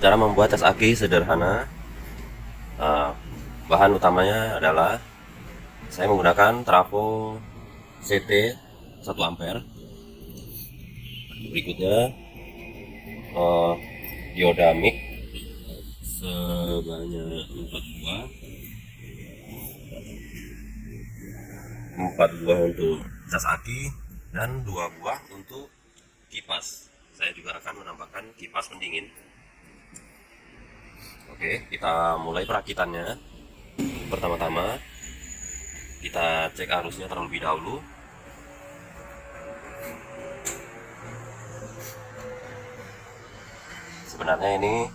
Cara membuat cas aki sederhana. Bahan utamanya adalah saya menggunakan trafo CT 1 ampere. Berikutnya dioda mic sebanyak 4 buah untuk cas aki dan 2 buah untuk kipas. Saya juga akan menambahkan kipas pendingin. Oke, kita mulai perakitannya. Pertama-tama kita cek arusnya terlebih dahulu. Sebenarnya ini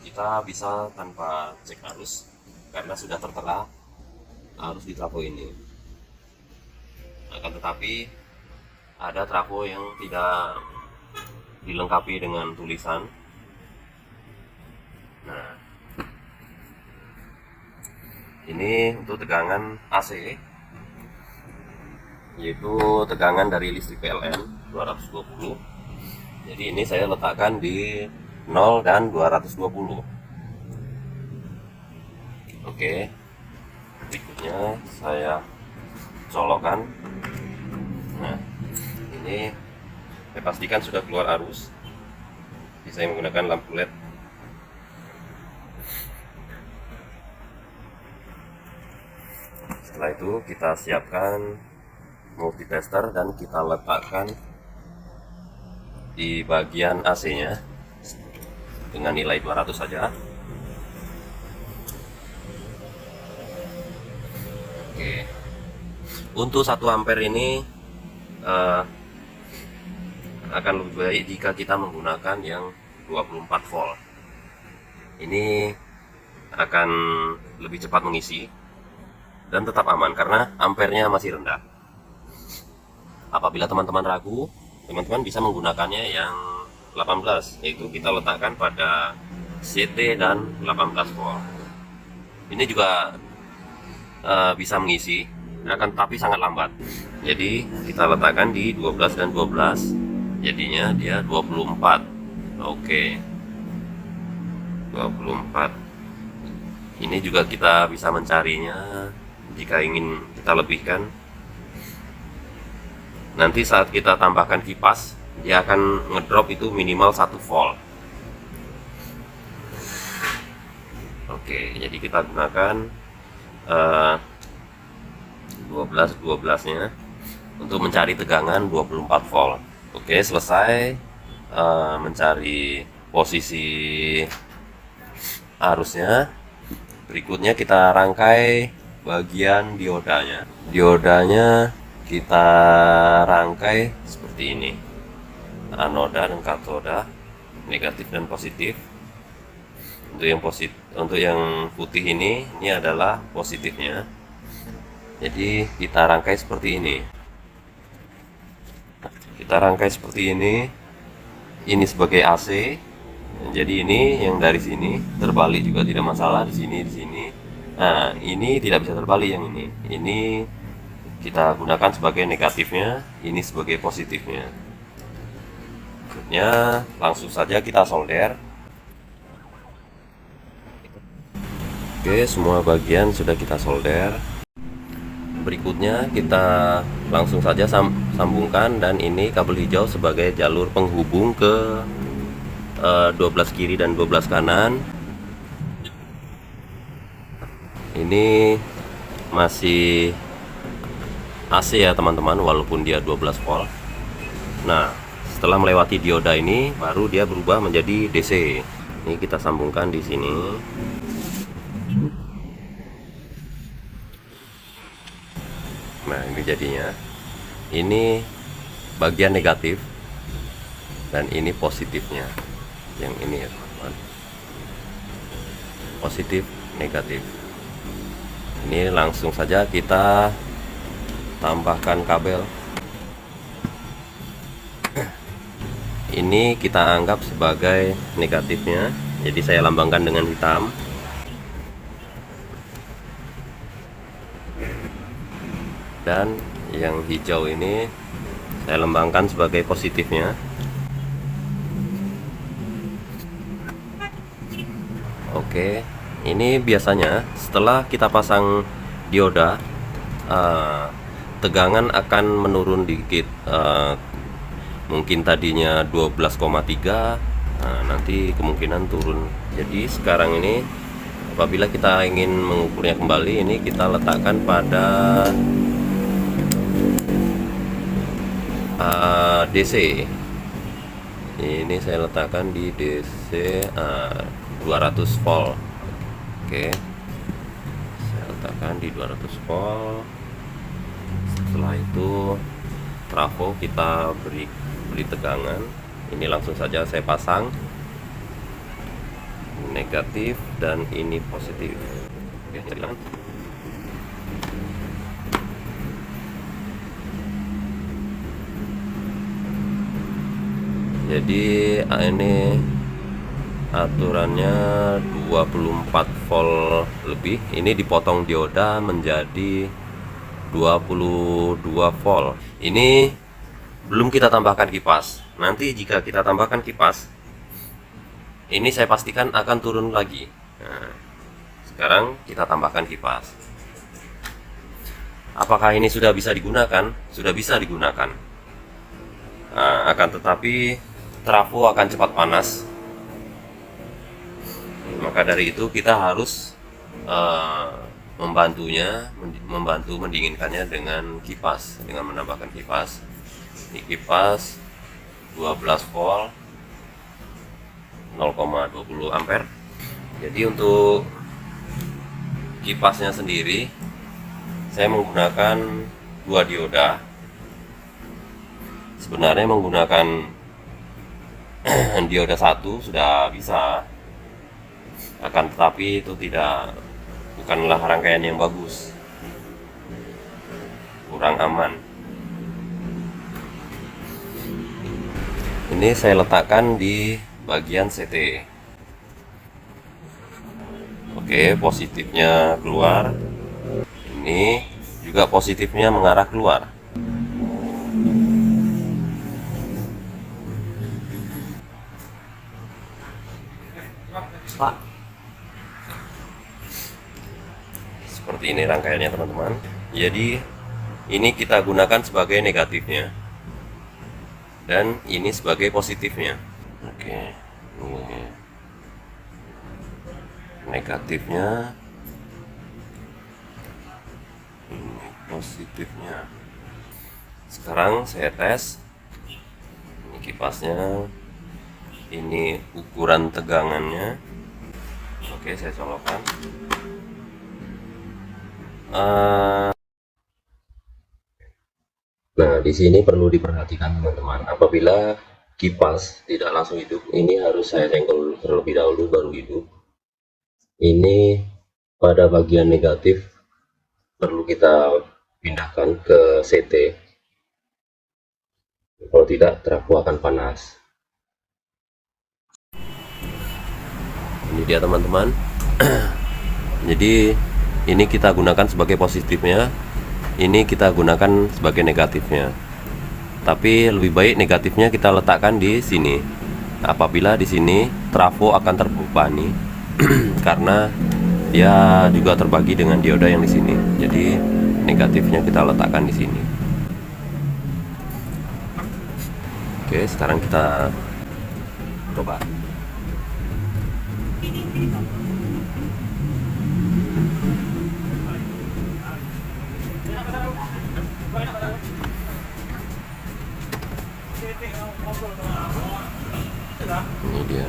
kita bisa tanpa cek arus karena sudah tertera arus di trafo ini. Akan tetapi ada trafo yang tidak dilengkapi dengan tulisan. Nah, ini untuk tegangan AC, yaitu tegangan dari listrik PLN 220. Jadi ini saya letakkan di 0 dan 220. Oke, berikutnya saya colokkan. Nah, ini saya pastikan sudah keluar arus. Jadi saya menggunakan lampu LED. Setelah itu kita siapkan multitester dan kita letakkan di bagian AC-nya dengan nilai 200 saja. Oke. Untuk 1 ampere ini akan lebih baik jika kita menggunakan yang 24 volt. Ini akan lebih cepat mengisi dan tetap aman karena ampernya masih rendah. Apabila teman-teman ragu, teman-teman bisa menggunakannya yang 18, yaitu kita letakkan pada CT dan 18 volt. Ini juga bisa mengisi, akan tapi sangat lambat. Jadi kita letakkan di 12 dan 12, jadinya dia 24. Oke, 24. Ini juga kita bisa mencarinya jika ingin kita lebihkan. Nanti saat kita tambahkan kipas, dia akan ngedrop itu minimal 1 volt. Oke, jadi kita gunakan 12 nya untuk mencari tegangan 24 volt. Oke, selesai mencari posisi arusnya. Berikutnya kita rangkai bagian diodanya. Diodanya kita rangkai seperti ini. Anoda dan katoda, negatif dan positif. Untuk yang putih ini adalah positifnya. Jadi kita rangkai seperti ini. Kita rangkai seperti ini. Ini sebagai AC. Jadi ini yang dari sini terbalik juga tidak masalah, di sini, di sini. Nah, ini tidak bisa terbalik yang ini. Ini kita gunakan sebagai negatifnya, ini sebagai positifnya. Berikutnya langsung saja kita solder. Oke, semua bagian sudah kita solder. Berikutnya kita langsung saja sambungkan, dan ini kabel hijau sebagai jalur penghubung ke 12 kiri dan 12 kanan. Ini masih AC ya teman-teman, walaupun dia 12 volt. Nah, setelah melewati dioda ini baru dia berubah menjadi DC. Ini kita sambungkan di sini. Nah, ini jadinya. Ini bagian negatif dan ini positifnya. Yang ini ya teman-teman, positif negatif. Ini langsung saja kita tambahkan kabel. Ini kita anggap sebagai negatifnya, jadi saya lambangkan dengan hitam. Dan yang hijau ini saya lambangkan sebagai positifnya. Oke, ini biasanya setelah kita pasang dioda, tegangan akan menurun dikit. Mungkin tadinya 12,3, nanti kemungkinan turun. Jadi sekarang ini apabila kita ingin mengukurnya kembali, ini kita letakkan pada DC. Ini saya letakkan di DC 200 volt. Oke, saya letakkan di 200 volt. Setelah itu trafo kita beri tegangan. Ini langsung saja saya pasang negatif dan ini positif. Oke, jalan. Jadi ini aturannya 24 volt lebih. Ini dipotong dioda menjadi 22 volt. Ini belum kita tambahkan kipas. Nanti jika kita tambahkan kipas, ini saya pastikan akan turun lagi. Nah, sekarang kita tambahkan kipas. Apakah ini sudah bisa digunakan? Sudah bisa digunakan. Nah, akan tetapi trafo akan cepat panas. Maka dari itu kita harus membantu mendinginkannya dengan kipas, dengan menambahkan kipas. Ini kipas 12 volt 0,20 ampere. Jadi untuk kipasnya sendiri saya menggunakan 2 dioda. Sebenarnya menggunakan dioda 1 sudah bisa, akan tetapi itu bukanlah rangkaian yang bagus, kurang aman. Ini saya letakkan di bagian CT. Oke, positifnya keluar. Ini juga positifnya mengarah keluar. Pak, seperti ini rangkaiannya teman-teman. Jadi ini kita gunakan sebagai negatifnya dan ini sebagai positifnya. Oke, ini negatifnya, ini positifnya. Sekarang saya tes. Ini kipasnya, ini ukuran tegangannya. Oke, saya colokkan. Nah, di sini perlu diperhatikan teman-teman. Apabila kipas tidak langsung hidup, ini harus saya senggol terlebih dahulu baru hidup. Ini pada bagian negatif perlu kita pindahkan ke CT. Kalau tidak, trafo akan panas. Ini dia teman-teman. Jadi ini kita gunakan sebagai positifnya, ini kita gunakan sebagai negatifnya. Tapi lebih baik negatifnya kita letakkan di sini. Apabila di sini trafo akan terbebani karena dia juga terbagi dengan dioda yang di sini. Jadi negatifnya kita letakkan di sini. Oke, sekarang kita coba. Ini dia.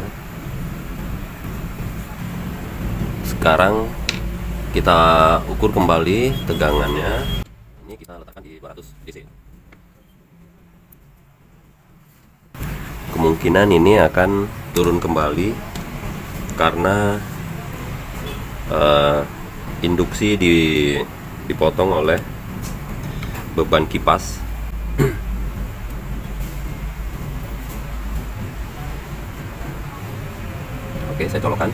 Sekarang kita ukur kembali tegangannya. Ini kita letakkan di 200 DC. Kemungkinan ini akan turun kembali karena induksi dipotong oleh beban kipas. Oke, saya colokkan.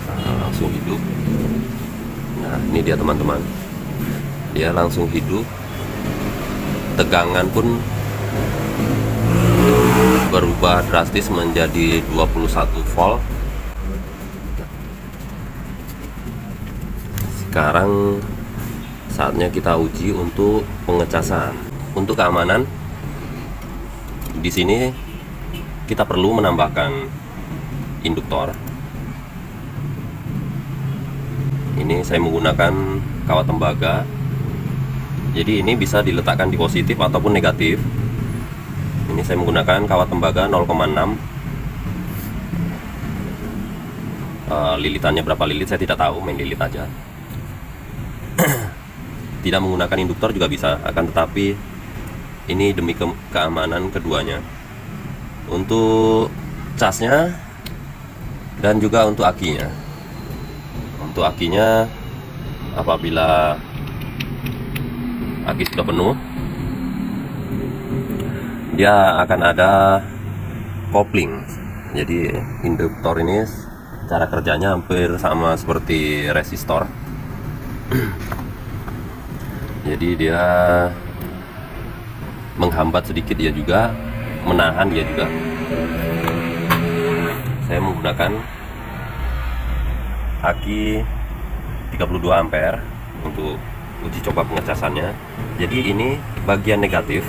Nah, langsung hidup. Nah, ini dia teman-teman. Dia langsung hidup. Tegangan pun berubah drastis menjadi 21 volt. Sekarang saatnya kita uji untuk pengecasan. Untuk keamanan, di sini kita perlu menambahkan induktor. Ini saya menggunakan kawat tembaga. Jadi ini bisa diletakkan di positif ataupun negatif. Ini saya menggunakan kawat tembaga 0,6. Lilitannya berapa lilit saya tidak tahu, main lilit aja. Tidak menggunakan induktor juga bisa, akan tetapi ini demi keamanan keduanya. Untuk casnya dan juga untuk akinya. Untuk akinya, apabila aki sudah penuh, dia akan ada kopling. Jadi induktor ini cara kerjanya hampir sama seperti resistor. Jadi dia menghambat sedikit, dia juga menahan, dia juga. Saya menggunakan aki 32 ampere untuk uji coba pengecasannya. Jadi ini bagian negatif.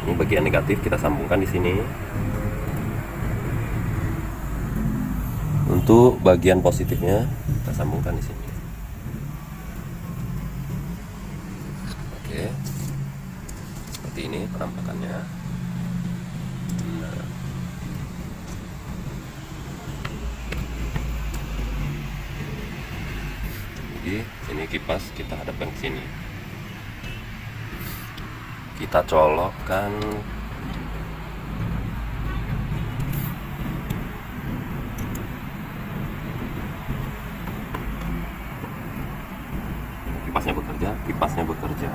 Ini bagian negatif kita sambungkan di sini. Untuk bagian positifnya kita sambungkan di sini. Oke, seperti ini penampakannya. Nah. Jadi ini kipas kita hadapkan ke sini. Kita colokkan kipasnya bekerja.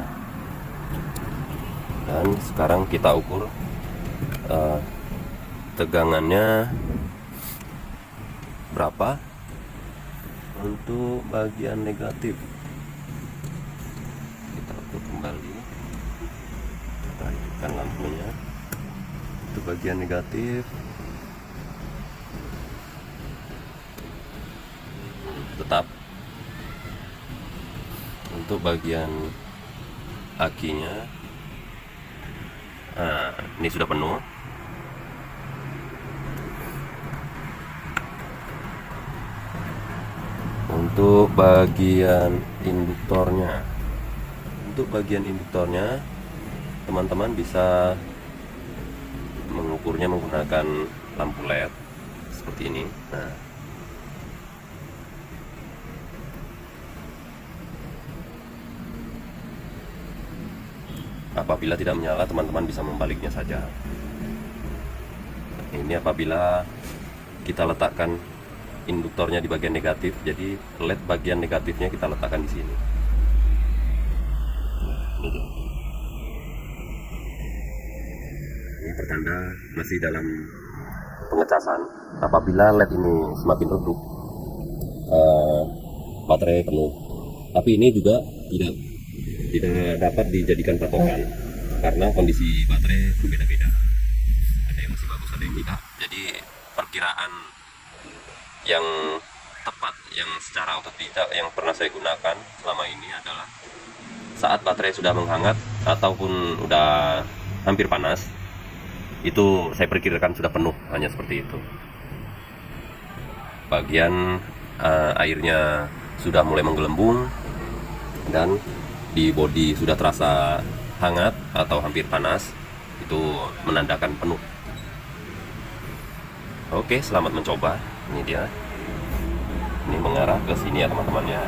Dan sekarang kita ukur tegangannya berapa untuk bagian negatif. Kita ukur kembali, kita hidupkan lampunya. Untuk bagian negatif tetap. Untuk bagian akinya, ini sudah penuh. Untuk bagian induktornya, teman-teman bisa mengukurnya menggunakan lampu LED seperti ini. Nah, apabila tidak menyala, teman-teman bisa membaliknya saja. Ini apabila kita letakkan induktornya di bagian negatif, jadi LED bagian negatifnya kita letakkan di sini. Ini pertanda masih dalam pengecasan. Apabila LED ini semakin redup, baterai penuh. Tapi ini juga tidak dapat dijadikan patokan karena kondisi baterai berbeda-beda. Ada yang masih bagus, ada yang tidak. Jadi perkiraan yang tepat, yang secara otodidak yang pernah saya gunakan selama ini adalah saat baterai sudah menghangat ataupun udah hampir panas, itu saya perkirakan sudah penuh, hanya seperti itu. Bagian airnya sudah mulai menggelembung dan di bodi sudah terasa hangat atau hampir panas, itu menandakan penuh. Oke, selamat mencoba. Ini dia. Ini mengarah ke sini ya teman-teman ya.